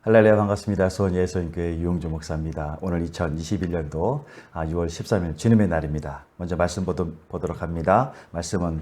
할렐루야 반갑습니다. 수원예수님교회 유용주 목사입니다. 오늘 2021년도 6월 13일 주님의 날입니다. 먼저 말씀 보도록 합니다. 말씀은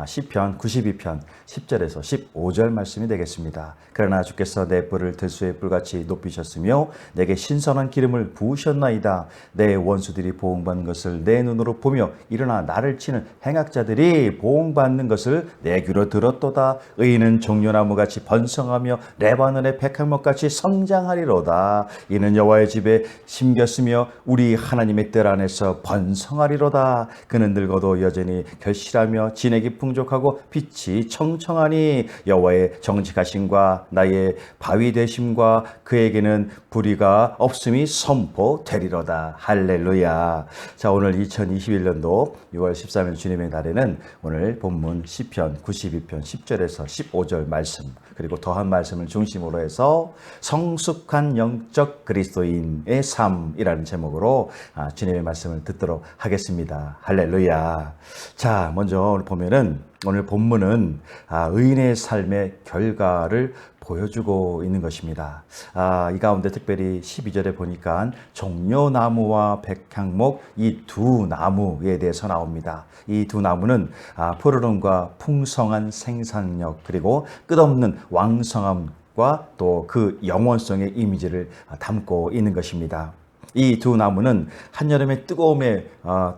시편 92편 10절에서 15절 말씀이 되겠습니다. 그러나 주께서 내 뿔을 들소의 뿔같이 높이셨으며 내게 신선한 기름을 부으셨나이다. 내 원수들이 보응받는 것을 내 눈으로 보며 일어나 나를 치는 행악자들이 보응받는 것을 내 귀로 들었도다. 의인은 종려나무같이 번성하며 레바논의 백향목같이 성장하리로다. 이는 여호와의 집에 심겼으며 우리 하나님의 뜰 안에서 번성하리로다. 그는 늙어도 여전히 결실하며 진액이 풍족하고 빛이 청청하니 여호와의 정직하심과 나의 바위 되심과 그에게는 불의가 없음이 선포되리로다. 할렐루야. 자, 오늘 2021년도 6월 13일 주님의 날에는 오늘 본문 시편 92편 10절에서 15절 말씀 그리고 더한 말씀을 중심으로 해서 성숙한 영적 그리스도인의 삶이라는 제목으로 주님의 말씀을 듣도록 하겠습니다. 할렐루야. 자, 먼저 오늘 보면은 오늘 본문은 의인의 삶의 결과를 보여주고 있는 것입니다. 이 가운데 특별히 12절에 보니까 종려나무와 백향목 이 두 나무에 대해서 나옵니다. 이 두 나무는 푸르름과 풍성한 생산력 그리고 끝없는 왕성함과 또 그 영원성의 이미지를 담고 있는 것입니다. 이 두 나무는 한여름의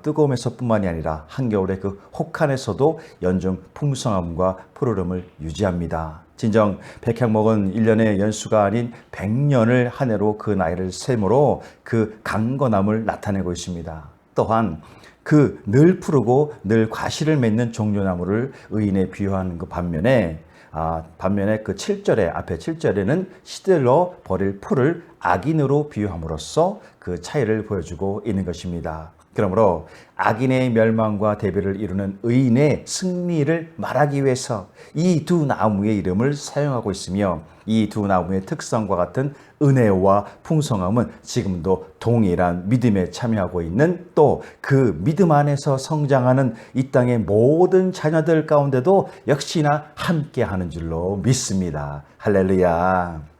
뜨거움에서뿐만이 아니라 한겨울의 그 혹한에서도 연중 풍성함과 푸르름을 유지합니다. 진정 백향목은 1년의 연수가 아닌 100년을 한 해로 그 나이를 셈으로 그 강건함을 나타내고 있습니다. 또한 그 늘 푸르고 늘 과실을 맺는 종려나무를 의인에 비유하는 그 반면에 그 7절에 앞에 7절에는 시들러 버릴 풀을 악인으로 비유함으로써 그 차이를 보여주고 있는 것입니다. 그러므로 악인의 멸망과 대비를 이루는 의인의 승리를 말하기 위해서 이 두 나무의 이름을 사용하고 있으며 이 두 나무의 특성과 같은 은혜와 풍성함은 지금도 동일한 믿음에 참여하고 있는 또 그 믿음 안에서 성장하는 이 땅의 모든 자녀들 가운데도 역시나 함께하는 줄로 믿습니다. 할렐루야.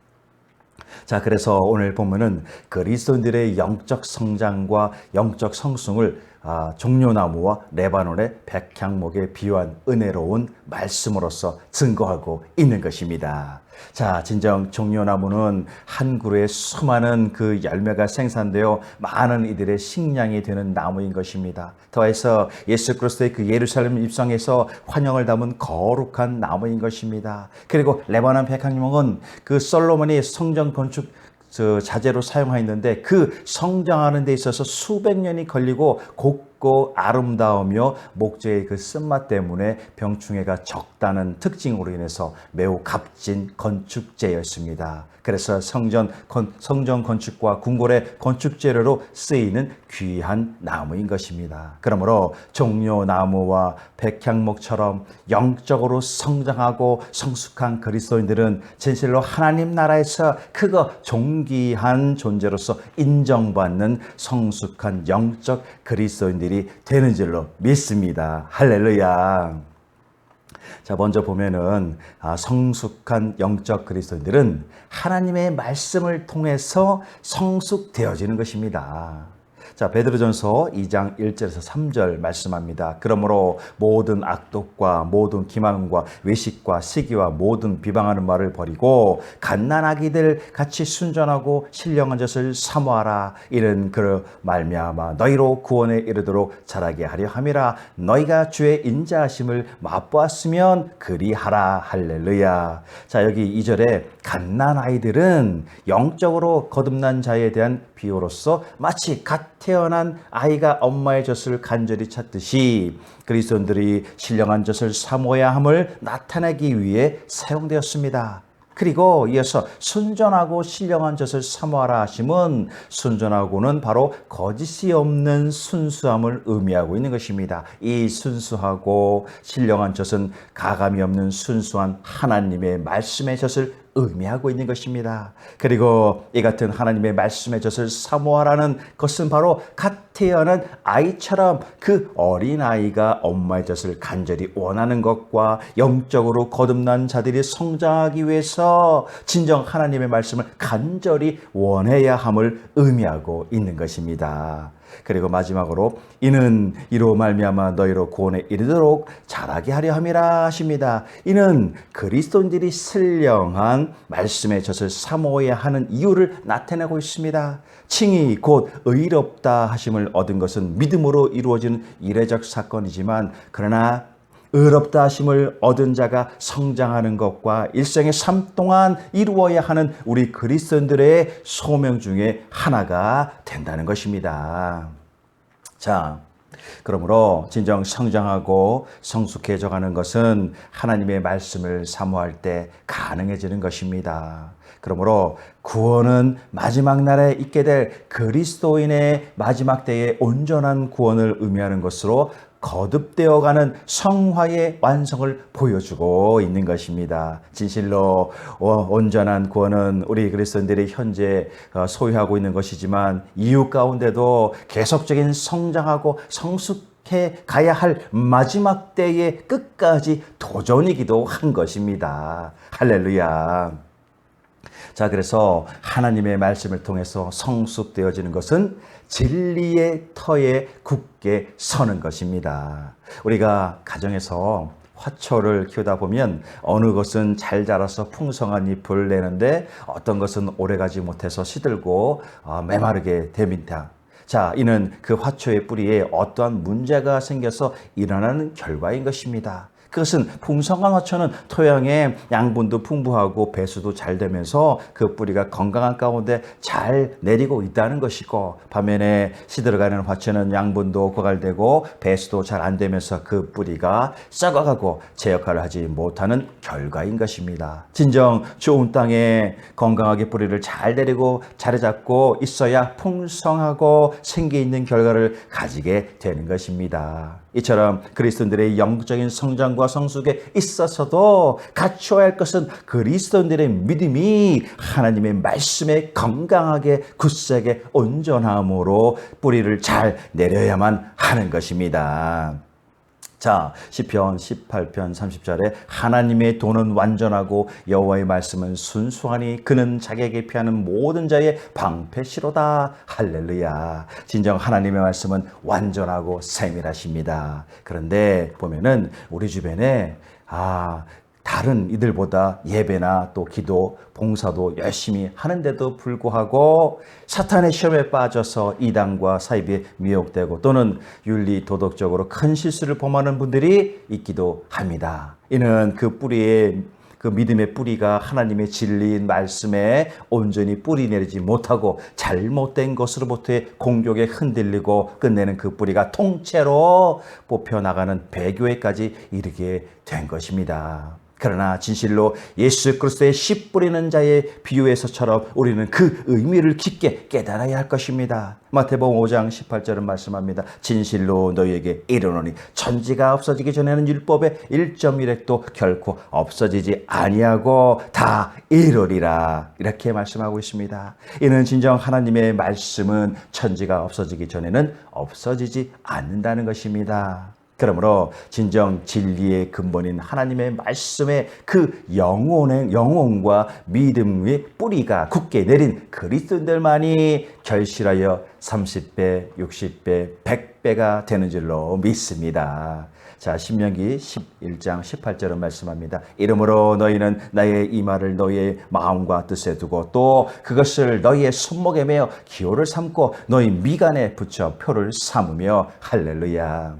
자, 그래서 오늘 보면은 그리스도인들의 영적 성장과 영적 성숙을 종려나무와 레바논의 백향목에 비유한 은혜로운 말씀으로서 증거하고 있는 것입니다. 자, 진정 종려나무는 한 그루의 수많은 그 열매가 생산되어 많은 이들의 식량이 되는 나무인 것입니다. 더해서 예수 그리스도의 그 예루살렘 입성에서 환영을 담은 거룩한 나무인 것입니다. 그리고 레바논 백향목은 그 솔로몬이 성전 건축 자재로 사용하였는데 그 성장하는 데 있어서 수백 년이 걸리고 곱고 아름다우며 목재의 그 쓴맛 때문에 병충해가 적다는 특징으로 인해서 매우 값진 건축재였습니다. 그래서 성전 건축과 궁궐의 건축 재료로 쓰이는 귀한 나무인 것입니다. 그러므로 종려나무와 백향목처럼 영적으로 성장하고 성숙한 그리스도인들은 진실로 하나님 나라에서 크고 존귀한 존재로서 인정받는 성숙한 영적 그리스도인들이 되는 줄로 믿습니다. 할렐루야. 자, 먼저 보면은 성숙한 영적 그리스도인들은 하나님의 말씀을 통해서 성숙되어지는 것입니다. 자, 베드로전서 2장 1절에서 3절 말씀합니다. 그러므로 모든 악독과 모든 기만과 외식과 시기와 모든 비방하는 말을 버리고 갓난아기들 같이 순전하고 신령한 젖을 사모하라. 이는 그 말미암아 너희로 구원에 이르도록 자라게 하려 함이라. 너희가 주의 인자하심을 맛보았으면 그리하라. 할렐루야. 자, 여기 2절에 갓난아이들은 영적으로 거듭난 자에 대한 비유로서 마치 갓 태어난 아이가 엄마의 젖을 간절히 찾듯이 그리스도인들이 신령한 젖을 사모해야 함을 나타내기 위해 사용되었습니다. 그리고 이어서 순전하고 신령한 젖을 사모하라 하심은 순전하고는 바로 거짓이 없는 순수함을 의미하고 있는 것입니다. 이 순수하고 신령한 젖은 가감이 없는 순수한 하나님의 말씀의 젖을 의미하고 있는 것입니다. 그리고 이 같은 하나님의 말씀의 젖을 사모하라는 것은 바로 갓 태어난 아이처럼 그 어린아이가 엄마의 젖을 간절히 원하는 것과 영적으로 거듭난 자들이 성장하기 위해서 진정 하나님의 말씀을 간절히 원해야 함을 의미하고 있는 것입니다. 그리고 마지막으로 이는 이로 말미암아 너희로 구원에 이르도록 자라게 하려 함이라 하십니다. 이는 그리스도인들이 신령한 말씀의 젖을 사모해야 하는 이유를 나타내고 있습니다. 칭이 곧 의롭다 하심을 얻은 것은 믿음으로 이루어지는 이례적 사건이지만 그러나 의롭다 하심을 얻은 자가 성장하는 것과 일생의 삶 동안 이루어야 하는 우리 그리스도인들의 소명 중에 하나가 된다는 것입니다. 자, 그러므로 진정 성장하고 성숙해져가는 것은 하나님의 말씀을 사모할 때 가능해지는 것입니다. 그러므로 구원은 마지막 날에 있게 될 그리스도인의 마지막 때의 온전한 구원을 의미하는 것으로 거듭되어가는 성화의 완성을 보여주고 있는 것입니다. 진실로 온전한 구원은 우리 그리스도인들이 현재 소유하고 있는 것이지만 이유 가운데도 계속적인 성장하고 성숙해 가야 할 마지막 때의 끝까지 도전이기도 한 것입니다. 할렐루야. 자, 그래서 하나님의 말씀을 통해서 성숙되어지는 것은 진리의 터에 굳게 서는 것입니다. 우리가 가정에서 화초를 키우다 보면 어느 것은 잘 자라서 풍성한 잎을 내는데 어떤 것은 오래가지 못해서 시들고 메마르게 됩니다. 자, 이는 그 화초의 뿌리에 어떠한 문제가 생겨서 일어나는 결과인 것입니다. 그것은 풍성한 화초는 토양에 양분도 풍부하고 배수도 잘 되면서 그 뿌리가 건강한 가운데 잘 내리고 있다는 것이고, 반면에 시들어가는 화초는 양분도 고갈되고 배수도 잘 안 되면서 그 뿌리가 썩어가고 제 역할을 하지 못하는 결과인 것입니다. 진정 좋은 땅에 건강하게 뿌리를 잘 내리고 자리 잡고 있어야 풍성하고 생기 있는 결과를 가지게 되는 것입니다. 이처럼 그리스도인들의 영적인 성장과 성숙에 있어서도 갖춰야 할 것은 그리스도인들의 믿음이 하나님의 말씀에 건강하게 굳세게 온전함으로 뿌리를 잘 내려야만 하는 것입니다. 자, 시편 18편 30절에 하나님의 도는 완전하고 여호와의 말씀은 순수하니 그는 자기에게 피하는 모든 자의 방패시로다. 할렐루야. 진정 하나님의 말씀은 완전하고 세밀하십니다. 그런데 보면은 우리 주변에 다른 이들보다 예배나 또 기도, 봉사도 열심히 하는데도 불구하고 사탄의 시험에 빠져서 이단과 사이비에 미혹되고 또는 윤리 도덕적으로 큰 실수를 범하는 분들이 있기도 합니다. 이는 그 뿌리에 그 믿음의 뿌리가 하나님의 진리인 말씀에 온전히 뿌리 내리지 못하고 잘못된 것으로부터의 공격에 흔들리고 끝내는 그 뿌리가 통째로 뽑혀나가는 배교에까지 이르게 된 것입니다. 그러나 진실로 예수 그리스도의 씨 뿌리는 자의 비유에서처럼 우리는 그 의미를 깊게 깨달아야 할 것입니다. 마태복음 5장 18절은 말씀합니다. 진실로 너희에게 이르노니 천지가 없어지기 전에는 율법의 1.1획도 결코 없어지지 아니하고 다 이루리라. 이렇게 말씀하고 있습니다. 이는 진정 하나님의 말씀은 천지가 없어지기 전에는 없어지지 않는다는 것입니다. 그러므로 진정 진리의 근본인 하나님의 말씀의 그 영혼과 믿음의 뿌리가 굳게 내린 그리스도인들만이 결실하여 30배, 60배, 100배가 되는 줄로 믿습니다. 자, 신명기 11장 18절은 말씀합니다. 이러므로 너희는 나의 이 말을 너희의 마음과 뜻에 두고 또 그것을 너희의 손목에 매어 기호를 삼고 너희 미간에 붙여 표를 삼으며. 할렐루야.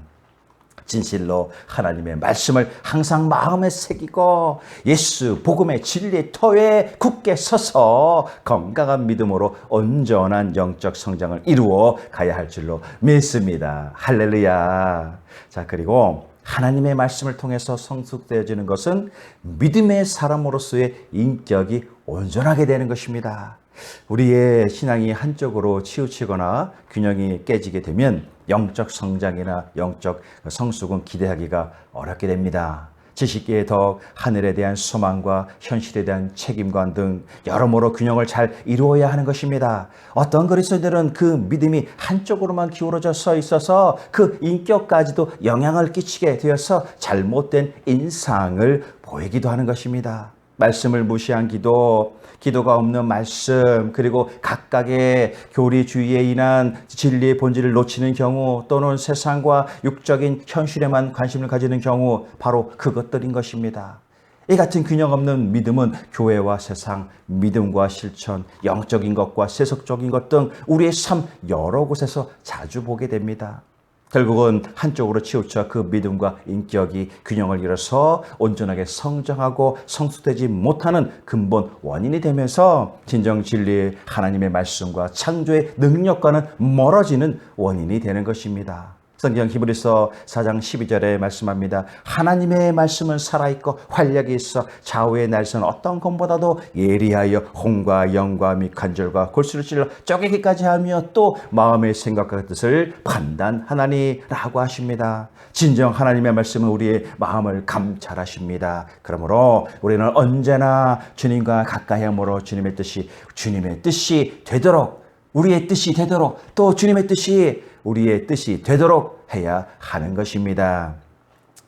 진실로 하나님의 말씀을 항상 마음에 새기고 예수 복음의 진리의 터에 굳게 서서 건강한 믿음으로 온전한 영적 성장을 이루어 가야 할 줄로 믿습니다. 할렐루야. 자, 그리고 하나님의 말씀을 통해서 성숙되어지는 것은 믿음의 사람으로서의 인격이 온전하게 되는 것입니다. 우리의 신앙이 한쪽으로 치우치거나 균형이 깨지게 되면 영적 성장이나 영적 성숙은 기대하기가 어렵게 됩니다. 지식계의 덕, 하늘에 대한 소망과 현실에 대한 책임관 등 여러모로 균형을 잘 이루어야 하는 것입니다. 어떤 그리스도인들은 그 믿음이 한쪽으로만 기울어져 서 있어서 그 인격까지도 영향을 끼치게 되어서 잘못된 인상을 보이기도 하는 것입니다. 말씀을 무시한 기도, 기도가 없는 말씀, 그리고 각각의 교리주의에 인한 진리의 본질을 놓치는 경우, 또는 세상과 육적인 현실에만 관심을 가지는 경우, 바로 그것들인 것입니다. 이 같은 균형 없는 믿음은 교회와 세상, 믿음과 실천, 영적인 것과 세속적인 것 등 우리의 삶 여러 곳에서 자주 보게 됩니다. 결국은 한쪽으로 치우쳐 그 믿음과 인격이 균형을 잃어서 온전하게 성장하고 성숙되지 못하는 근본 원인이 되면서 진정 진리의 하나님의 말씀과 창조의 능력과는 멀어지는 원인이 되는 것입니다. 성경 히브리서 4장 12절에 말씀합니다. 하나님의 말씀은 살아있고 활력이 있어 좌우의 날선 어떤 검보다도 예리하여 혼과 영과 및 관절과 골수를 찔러 쪼개기까지 하며 또 마음의 생각과 뜻을 판단하나니라고 하십니다. 진정 하나님의 말씀은 우리의 마음을 감찰하십니다. 그러므로 우리는 언제나 주님과 가까이 함으로 주님의 뜻이 되도록, 우리의 뜻이 되도록, 또 주님의 뜻이 우리의 뜻이 되도록 해야 하는 것입니다.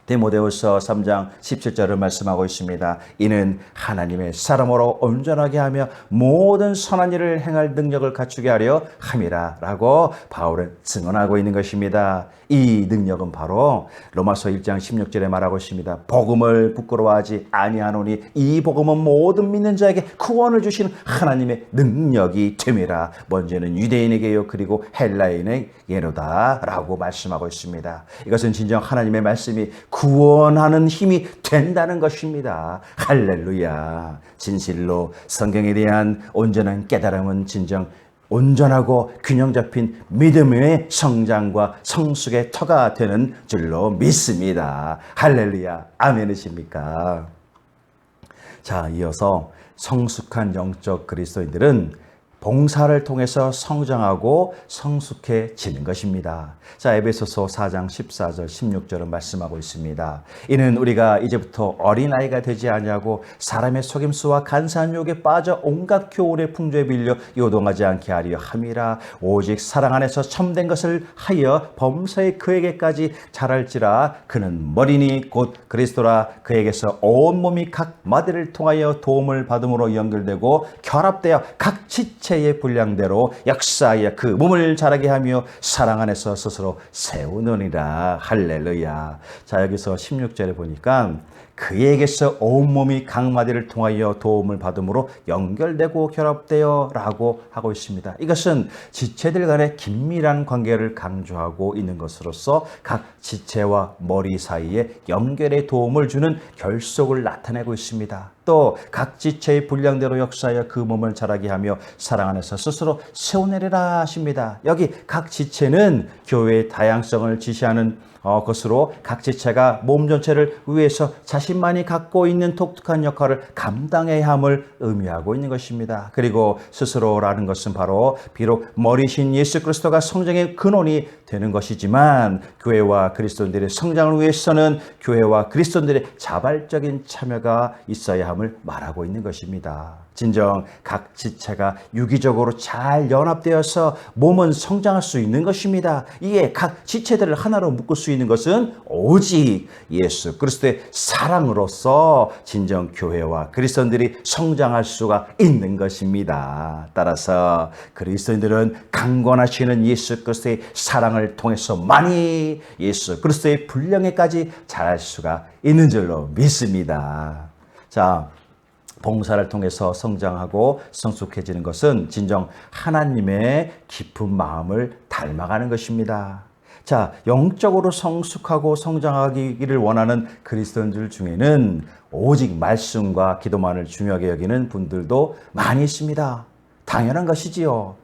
디모데후서 3장 17절을 말씀하고 있습니다. 이는 하나님의 사람으로 온전하게 하며 모든 선한 일을 행할 능력을 갖추게 하려 함이라 라고 바울은 증언하고 있는 것입니다. 이 능력은 바로 로마서 1장 16절에 말하고 있습니다. 복음을 부끄러워하지 아니하노니 이 복음은 모든 믿는 자에게 구원을 주시는 하나님의 능력이 됨이라. 먼저는 유대인에게요 그리고 헬라인에게로다 라고 말씀하고 있습니다. 이것은 진정 하나님의 말씀이 구원하는 힘이 된다는 것입니다. 할렐루야. 진실로 성경에 대한 온전한 깨달음은 진정 온전하고 균형 잡힌 믿음의 성장과 성숙의 터가 되는 줄로 믿습니다. 할렐루야. 아멘이십니까? 자, 이어서 성숙한 영적 그리스도인들은 봉사를 통해서 성장하고 성숙해지는 것입니다. 자, 에베소서 4장 14절 16절은 말씀하고 있습니다. 이는 우리가 이제부터 어린아이가 되지 아니하고 사람의 속임수와 간사한 유혹에 빠져 온갖 교훈의 풍조에 밀려 요동하지 않게 하려 함이라. 오직 사랑 안에서 참된 것을 하여 범사에 그에게까지 자랄지라. 그는 머리니 곧 그리스도라. 그에게서 온 몸이 각 마디를 통하여 도움을 받음으로 연결되고 결합되어 각 지체의 분량대로 역사하여 그 몸을 자라게 하며 사랑 안에서 스스로 세우느니라. 할렐루야. 자, 여기서 16절에 보니까 그에게서 온몸이 각 마디를 통하여 도움을 받음으로 연결되고 결합되어 라고 하고 있습니다. 이것은 지체들 간의 긴밀한 관계를 강조하고 있는 것으로서 각 지체와 머리 사이에 연결의 도움을 주는 결속을 나타내고 있습니다. 또 각 지체의 분량대로 역사하여 그 몸을 자라게 하며 사랑 안에서 스스로 세워내리라 하십니다. 여기 각 지체는 교회의 다양성을 지시하는 것으로 각 지체가 몸 전체를 위해서 자신만이 갖고 있는 독특한 역할을 감당해야 함을 의미하고 있는 것입니다. 그리고 스스로라는 것은 바로 비록 머리신 예수 그리스도가 성장의 근원이 되는 것이지만 교회와 그리스도인들의 성장을 위해서는 교회와 그리스도인들의 자발적인 참여가 있어야 함을 말하고 있는 것입니다. 진정 각 지체가 유기적으로 잘 연합되어서 몸은 성장할 수 있는 것입니다. 이에 각 지체들을 하나로 묶을 수 있는 것은 오직 예수 그리스도의 사랑으로서 진정 교회와 그리스도인들이 성장할 수가 있는 것입니다. 따라서 그리스도인들은 강권하시는 예수 그리스도의 사랑을 통해서만이 예수 그리스도의 분량에까지 자랄 수가 있는 줄로 믿습니다. 자, 봉사를 통해서 성장하고 성숙해지는 것은 진정 하나님의 깊은 마음을 닮아가는 것입니다. 자, 영적으로 성숙하고 성장하기를 원하는 그리스도인들 중에는 오직 말씀과 기도만을 중요하게 여기는 분들도 많이 있습니다. 당연한 것이지요.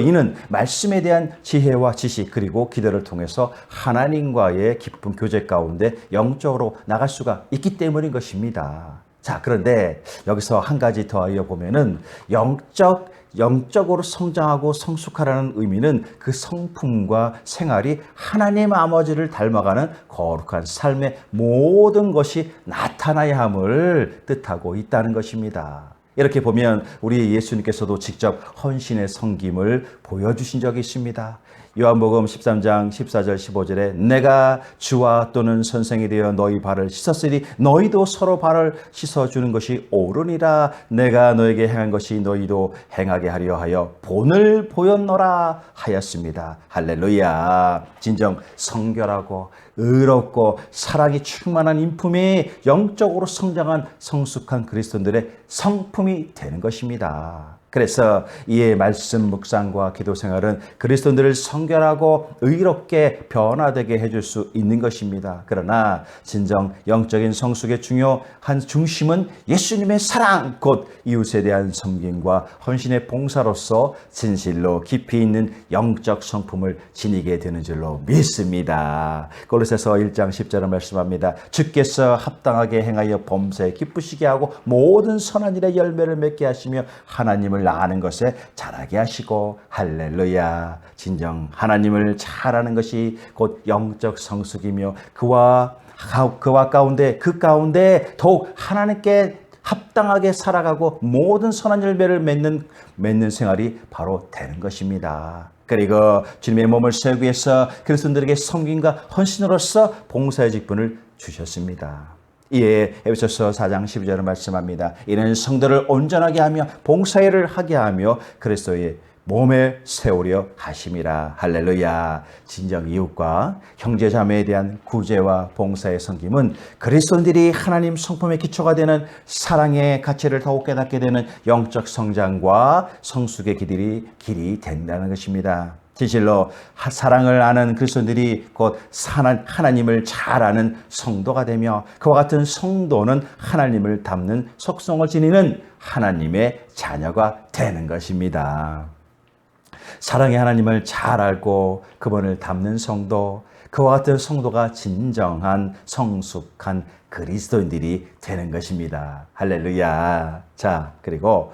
이는 말씀에 대한 지혜와 지식 그리고 기도를 통해서 하나님과의 깊은 교제 가운데 영적으로 나갈 수가 있기 때문인 것입니다. 자, 그런데 여기서 한 가지 더하여 보면은 영적 영적으로 성장하고 성숙하라는 의미는 그 성품과 생활이 하나님 아버지를 닮아가는 거룩한 삶의 모든 것이 나타나야 함을 뜻하고 있다는 것입니다. 이렇게 보면 우리 예수님께서도 직접 헌신의 섬김을 보여주신 적이 있습니다. 요한복음 13장 14절 15절에 내가 주와 또는 선생이 되어 너희 발을 씻었으니 너희도 서로 발을 씻어주는 것이 옳으니라. 내가 너에게 행한 것이 너희도 행하게 하려 하여 본을 보였노라 하였습니다. 할렐루야. 진정 성결하고 의롭고 사랑이 충만한 인품이 영적으로 성장한 성숙한 그리스도인들의 성품이 되는 것입니다. 그래서 이에 말씀 묵상과 기도 생활은 그리스도인들을 성결하고 의롭게 변화되게 해줄 수 있는 것입니다. 그러나 진정 영적인 성숙의 중요한 중심은 예수님의 사랑, 곧 이웃에 대한 섬김과 헌신의 봉사로서 진실로 깊이 있는 영적 성품을 지니게 되는 줄로 믿습니다. 골로새서 1장 10절을 말씀합니다. 주께서 합당하게 행하여 범사에 기쁘시게 하고 모든 선한 일에 열매를 맺게 하시며 하나님을 아는 것에 잘하게 하시고. 할렐루야. 진정 하나님을 잘 아는 것이 곧 영적 성숙이며 그와 가운데 그 가운데 더욱 하나님께 합당하게 살아가고 모든 선한 열매를 맺는 생활이 바로 되는 것입니다. 그리고 주님의 몸을 세우기 위해서 그리스도인들에게 섬김과 헌신으로서 봉사의 직분을 주셨습니다. 이에 에베소서 4장 12절을 말씀합니다. 이는 성도를 온전하게 하며 봉사일을 하게 하며 그리스도의 몸에 세우려 하심이라. 할렐루야. 진정 이웃과 형제자매에 대한 구제와 봉사의 섬김은 그리스도인들이 하나님 성품의 기초가 되는 사랑의 가치를 더욱 깨닫게 되는 영적 성장과 성숙의 길이 된다는 것입니다. 진실로 사랑을 아는 그리스도인들이 곧 하나님을 잘 아는 성도가 되며 그와 같은 성도는 하나님을 닮는 속성을 지니는 하나님의 자녀가 되는 것입니다. 사랑의 하나님을 잘 알고 그분을 닮는 성도, 그와 같은 성도가 진정한 성숙한 그리스도인들이 되는 것입니다. 할렐루야. 자, 그리고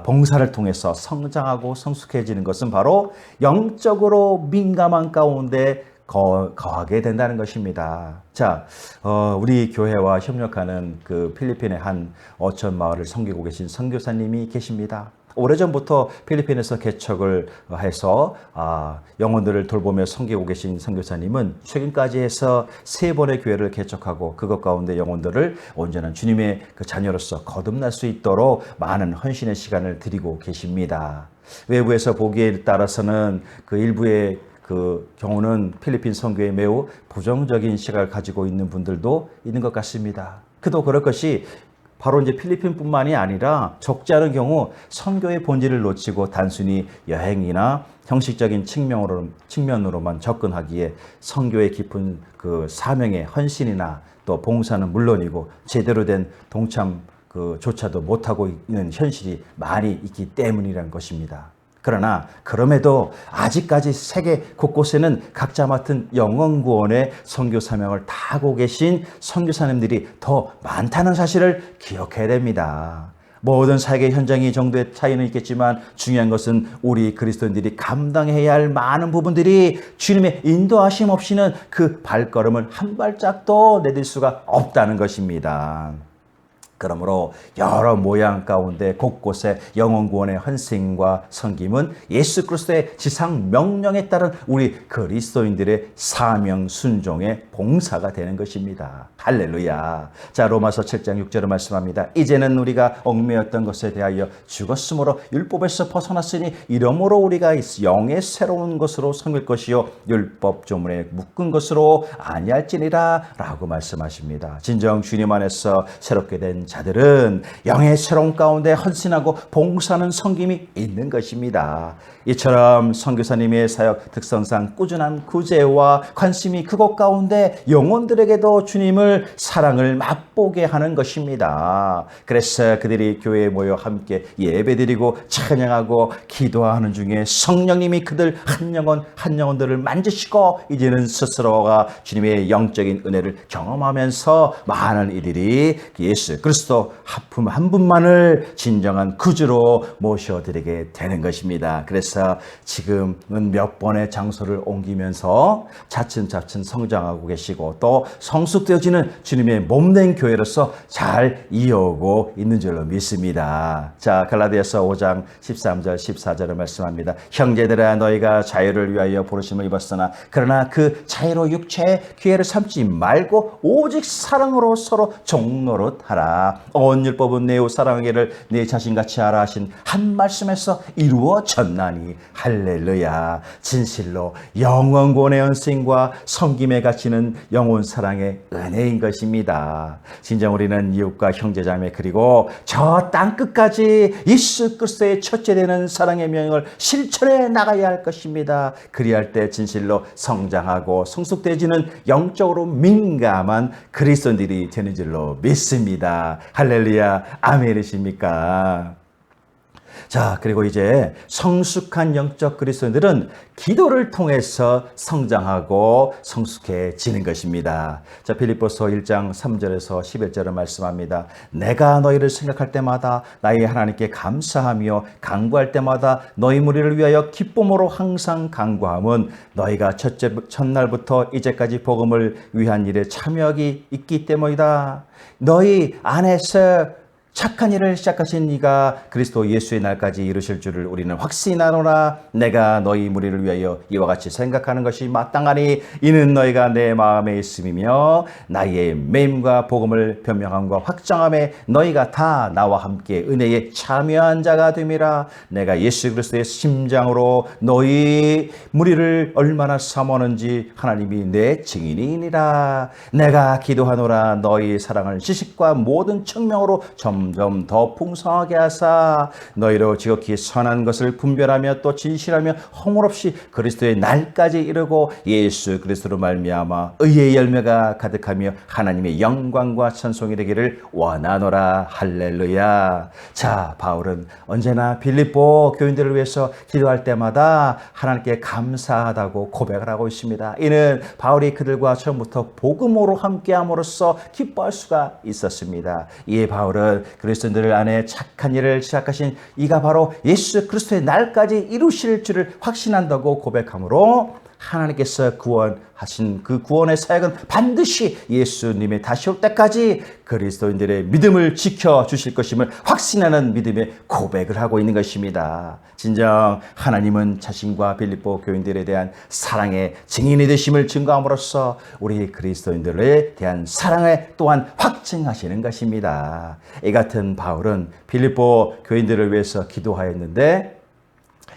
봉사를 통해서 성장하고 성숙해지는 것은 바로 영적으로 민감한 가운데 거하게 된다는 것입니다. 자, 우리 교회와 협력하는 그 필리핀의 한 어촌 마을을 섬기고 계신 선교사님이 계십니다. 오래전부터 필리핀에서 개척을 해서 영혼들을 돌보며 섬기고 계신 선교사님은 최근까지 해서 3번의 교회를 개척하고 그것 가운데 영혼들을 온전한 주님의 그 자녀로서 거듭날 수 있도록 많은 헌신의 시간을 드리고 계십니다. 외부에서 보기에 따라서는 그 일부의 그 경우는 필리핀 선교에 매우 부정적인 시각을 가지고 있는 분들도 있는 것 같습니다. 그도 그럴 것이 바로 이제 필리핀뿐만이 아니라 적지 않은 경우 선교의 본질을 놓치고 단순히 여행이나 형식적인 측면으로만 접근하기에 선교의 깊은 그 사명의 헌신이나 또 봉사는 물론이고 제대로 된 동참 조차도 못하고 있는 현실이 많이 있기 때문이라는 것입니다. 그러나 그럼에도 아직까지 세계 곳곳에는 각자 맡은 영혼 구원의 선교 사명을 다하고 계신 선교사님들이 더 많다는 사실을 기억해야 됩니다. 모든 사역의 현장이 정도의 차이는 있겠지만 중요한 것은 우리 그리스도인들이 감당해야 할 많은 부분들이 주님의 인도하심 없이는 그 발걸음을 한 발짝도 내딜 수가 없다는 것입니다. 그러므로 여러 모양 가운데 곳곳에 영혼 구원의 헌신과 섬김은 예수 그리스도의 지상 명령에 따른 우리 그리스도인들의 사명 순종의 봉사가 되는 것입니다. 할렐루야. 자, 로마서 7장 6절을 말씀합니다. 이제는 우리가 얽매였던 것에 대하여 죽었으므로 율법에서 벗어났으니 이러므로 우리가 영의 새로운 것으로 섬길 것이요 율법 조문에 묶은 것으로 아니할지니라 라고 말씀하십니다. 진정 주님 안에서 새롭게 된 자들은 영의 새로운 가운데 헌신하고 봉사하는 섬김이 있는 것입니다. 이처럼 선교사님의 사역 특성상 꾸준한 구제와 관심이 그곳 가운데 영혼들에게도 주님을 사랑을 맛보게 하는 것입니다. 그래서 그들이 교회에 모여 함께 예배드리고 찬양하고 기도하는 중에 성령님이 그들 한 영혼들을 만지시고 이제는 스스로가 주님의 영적인 은혜를 경험하면서 많은 이들이 예수 그리스도 그리스도 하품 한 분만을 진정한 구주로 모셔드리게 되는 것입니다. 그래서 지금은 몇 번의 장소를 옮기면서 차츰차츰 성장하고 계시고 또 성숙되어지는 주님의 몸된 교회로서 잘 이어오고 있는 줄로 믿습니다. 자, 갈라디아서 5장 13절 14절을 말씀합니다. 형제들아 너희가 자유를 위하여 부르심을 입었으나 그러나 그 자유로 육체의 기회를 삼지 말고 오직 사랑으로 서로 종노릇하라. 온 율법은 내 이웃 사랑하기를 내 자신같이 하라 하신 한 말씀에서 이루어졌나니 할렐루야. 진실로 영원권의 연생과 섬김의 가치는 영혼 사랑의 은혜인 것입니다. 진정 우리는 이웃과 형제자매 그리고 저 땅끝까지 예수 그리스도의 첫째 되는 사랑의 명령을 실천해 나가야 할 것입니다. 그리할 때 진실로 성장하고 성숙되어지는 영적으로 민감한 그리스도인들이 되는 줄로 믿습니다. 할렐루야. 아멘이십니까? 자, 그리고 이제 성숙한 영적 그리스도인들은 기도를 통해서 성장하고 성숙해지는 것입니다. 자, 빌립보서 1장 3절에서 11절을 말씀합니다. 내가 너희를 생각할 때마다 나의 하나님께 감사하며 간구할 때마다 너희 무리를 위하여 기쁨으로 항상 간구함은 너희가 첫날부터 이제까지 복음을 위한 일에 참여하기 있기 때문이다. 너희 안에서 착한 일을 시작하신 이가 그리스도 예수의 날까지 이루실 줄을 우리는 확신이 나노라. 내가 너희 무리를 위하여 이와 같이 생각하는 것이 마땅하니 이는 너희가 내 마음에 있음이며 나의 매임과 복음을 변명함과 확정함에 너희가 다 나와 함께 은혜에 참여한 자가 됨이라. 내가 예수 그리스도의 심장으로 너희 무리를 얼마나 사모하는지 하나님이 내 증인이니라. 내가 기도하노라. 너희 사랑을 지식과 모든 청명으로 점점 더 풍성하게 하사 너희로 지극히 선한 것을 분별하며 또 진실하며 허물 없이 그리스도의 날까지 이르고 예수 그리스도로 말미암아 의의 열매가 가득하며 하나님의 영광과 찬송이 되기를 원하노라. 할렐루야. 자, 바울은 언제나 빌립보 교인들을 위해서 기도할 때마다 하나님께 감사하다고 고백을 하고 있습니다. 이는 바울이 그들과 처음부터 복음으로 함께함으로써 기뻐할 수가 있었습니다. 이에 바울은 그리스도인들 안에 착한 일을 시작하신 이가 바로 예수 그리스도의 날까지 이루실 줄을 확신한다고 고백하므로 하나님께서 구원하신 그 구원의 사역은 반드시 예수님의 다시 올 때까지 그리스도인들의 믿음을 지켜주실 것임을 확신하는 믿음의 고백을 하고 있는 것입니다. 진정 하나님은 자신과 빌립보 교인들에 대한 사랑의 증인이 되심을 증거함으로써 우리 그리스도인들에 대한 사랑을 또한 확증하시는 것입니다. 이 같은 바울은 빌립보 교인들을 위해서 기도하였는데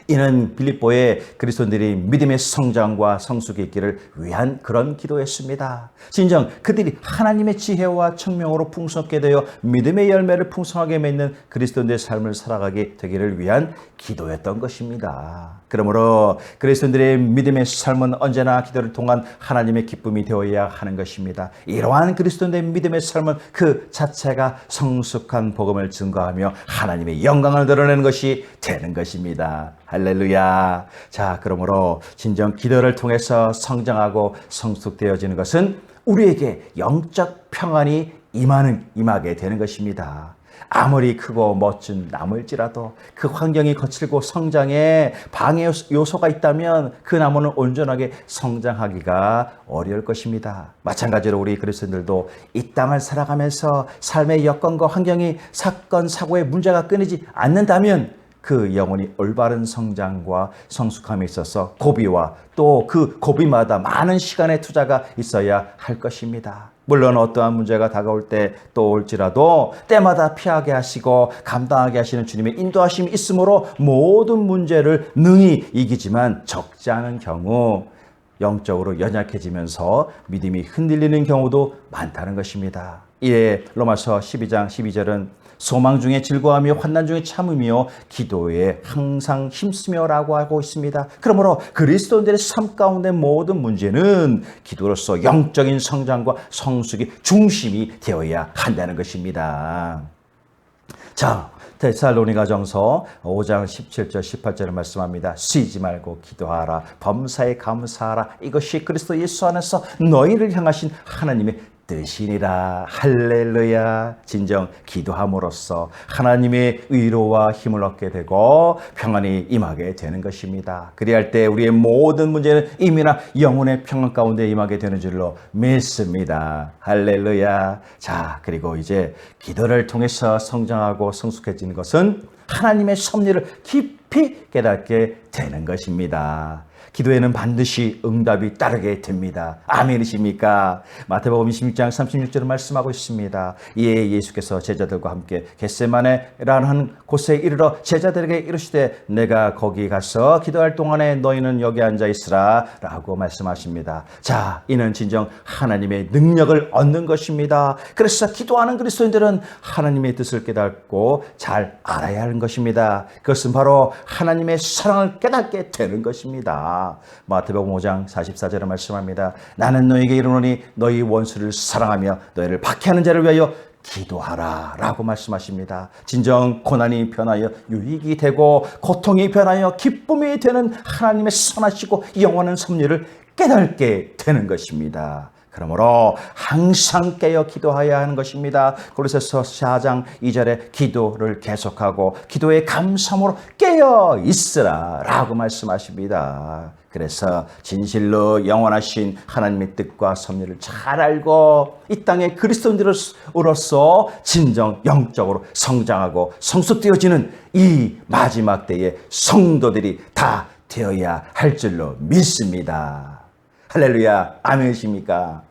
이는 빌립보의 그리스도인들이 믿음의 성장과 성숙이 있기를 위한 그런 기도였습니다. 진정 그들이 하나님의 지혜와 청명으로 풍성하게 되어 믿음의 열매를 풍성하게 맺는 그리스도인들의 삶을 살아가게 되기를 위한 기도였던 것입니다. 그러므로 그리스도인들의 믿음의 삶은 언제나 기도를 통한 하나님의 기쁨이 되어야 하는 것입니다. 이러한 그리스도인들의 믿음의 삶은 그 자체가 성숙한 복음을 증거하며 하나님의 영광을 드러내는 것이 되는 것입니다. 할렐루야. 자, 그러므로 진정 기도를 통해서 성장하고 성숙되어지는 것은 우리에게 영적 평안이 임하게 되는 것입니다. 아무리 크고 멋진 나무일지라도 그 환경이 거칠고 성장에 방해 요소가 있다면 그 나무는 온전하게 성장하기가 어려울 것입니다. 마찬가지로 우리 그리스도인들도 이 땅을 살아가면서 삶의 여건과 환경이 사건, 사고의 문제가 끊이지 않는다면 그 영혼이 올바른 성장과 성숙함에 있어서 고비와 또 그 고비마다 많은 시간의 투자가 있어야 할 것입니다. 물론 어떠한 문제가 다가올 때 또 올지라도 때마다 피하게 하시고 감당하게 하시는 주님의 인도하심이 있으므로 모든 문제를 능히 이기지만 적지 않은 경우 영적으로 연약해지면서 믿음이 흔들리는 경우도 많다는 것입니다. 이에 로마서 12장 12절은 소망 중에 즐거워하며 환난 중에 참으며 기도에 항상 힘쓰며라고 하고 있습니다. 그러므로 그리스도인들의 삶 가운데 모든 문제는 기도로서 영적인 성장과 성숙이 중심이 되어야 한다는 것입니다. 자, 데살로니가전서 5장 17절 18절을 말씀합니다. 쉬지 말고 기도하라. 범사에 감사하라. 이것이 그리스도 예수 안에서 너희를 향하신 하나님의 뜻이니라. 할렐루야. 진정 기도함으로써 하나님의 위로와 힘을 얻게 되고 평안이 임하게 되는 것입니다. 그리할 때 우리의 모든 문제는 이미나 영혼의 평안 가운데 임하게 되는 줄로 믿습니다. 할렐루야. 자, 그리고 이제 기도를 통해서 성장하고 성숙해지는 것은 하나님의 섭리를 깊이 깨닫게 되는 것입니다. 기도에는 반드시 응답이 따르게 됩니다. 아멘이십니까? 마태복음 26장 36절을 말씀하고 있습니다. 이에 예수께서 제자들과 함께 겟세마네라는 곳에 이르러 제자들에게 이르시되 내가 거기 가서 기도할 동안에 너희는 여기 앉아 있으라 라고 말씀하십니다. 자, 이는 진정 하나님의 능력을 얻는 것입니다. 그래서 기도하는 그리스도인들은 하나님의 뜻을 깨닫고 잘 알아야 하는 것입니다. 그것은 바로 하나님의 사랑을 깨닫게 되는 것입니다. 마태복음 5장 44절에 말씀합니다. 나는 너희에게 이르노니 너희 원수를 사랑하며 너희를 박해하는 자를 위하여 기도하라 라고 말씀하십니다. 진정 고난이 변하여 유익이 되고 고통이 변하여 기쁨이 되는 하나님의 선하시고 영원한 섭리를 깨닫게 되는 것입니다. 그러므로 항상 깨어 기도해야 하는 것입니다. 고린도서 4장 2절에 기도를 계속하고 기도의 감사함으로 깨어 있으라 라고 말씀하십니다. 그래서 진실로 영원하신 하나님의 뜻과 섭리를 잘 알고 이 땅의 그리스도인으로서 진정 영적으로 성장하고 성숙되어지는 이 마지막 때의 성도들이 다 되어야 할 줄로 믿습니다. 할렐루야. 아멘이십니까?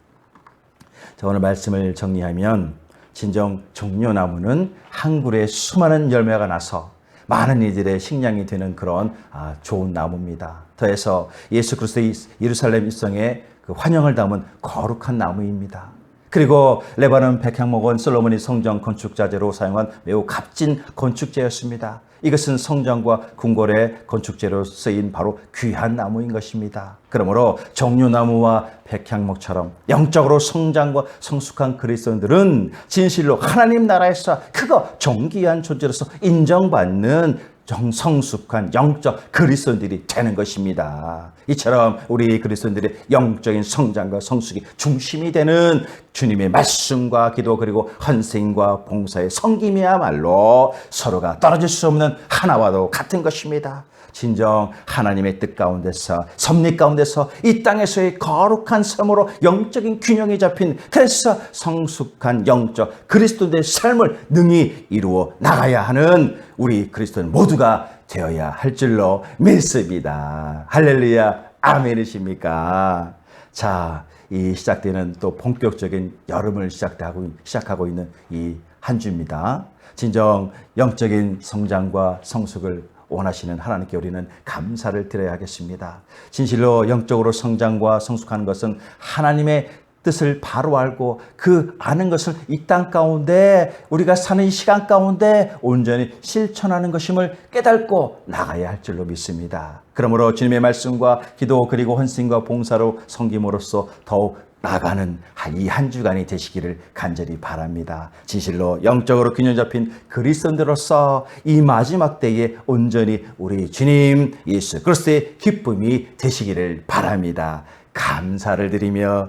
자, 오늘 말씀을 정리하면 진정 종려나무는 한 그루에 수많은 열매가 나서 많은 이들의 식량이 되는 그런 좋은 나무입니다. 더해서 예수 그리스도의 예루살렘 입성에 그 환영을 담은 거룩한 나무입니다. 그리고 레바논 백향목은 솔로몬이 성전 건축자재로 사용한 매우 값진 건축재였습니다. 이것은 성전과 궁궐의 건축재로 쓰인 바로 귀한 나무인 것입니다. 그러므로 종려나무와 백향목처럼 영적으로 성장과 성숙한 그리스도인들은 진실로 하나님 나라에서 크고 존귀한 존재로서 인정받는 성숙한 영적 그리스도인들이 되는 것입니다. 이처럼 우리 그리스도인들의 영적인 성장과 성숙이 중심이 되는 주님의 말씀과 기도 그리고 헌신과 봉사의 섬김이야말로 서로가 떨어질 수 없는 하나와도 같은 것입니다. 진정 하나님의 뜻 가운데서 섭리 가운데서 이 땅에서의 거룩한 삶으로 영적인 균형이 잡힌 그래서 성숙한 영적 그리스도인의 삶을 능히 이루어 나가야 하는 우리 그리스도인 모두가 되어야 할 줄로 믿습니다. 할렐루야. 아멘이십니까? 자, 이 시작되는 또 본격적인 여름을 시작하고 있는 이 한 주입니다. 진정 영적인 성장과 성숙을 원하시는 하나님께 우리는 감사를 드려야 하겠습니다. 진실로 영적으로 성장과 성숙하는 것은 하나님의 뜻을 바로 알고 그 아는 것을 이 땅 가운데 우리가 사는 시간 가운데 온전히 실천하는 것임을 깨닫고 나가야 할 줄로 믿습니다. 그러므로 주님의 말씀과 기도 그리고 헌신과 봉사로 섬김으로써 더욱 나가는 이 한 주간이 되시기를 간절히 바랍니다. 진실로 영적으로 균형 잡힌 그리스도인으로서 이 마지막 때에 온전히 우리 주님 예수 그리스도의 기쁨이 되시기를 바랍니다. 감사를 드리며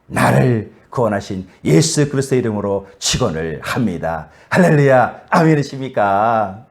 나를 구원하신 예수 그리스도의 이름으로 축원을 합니다. 할렐루야. 아멘이십니까?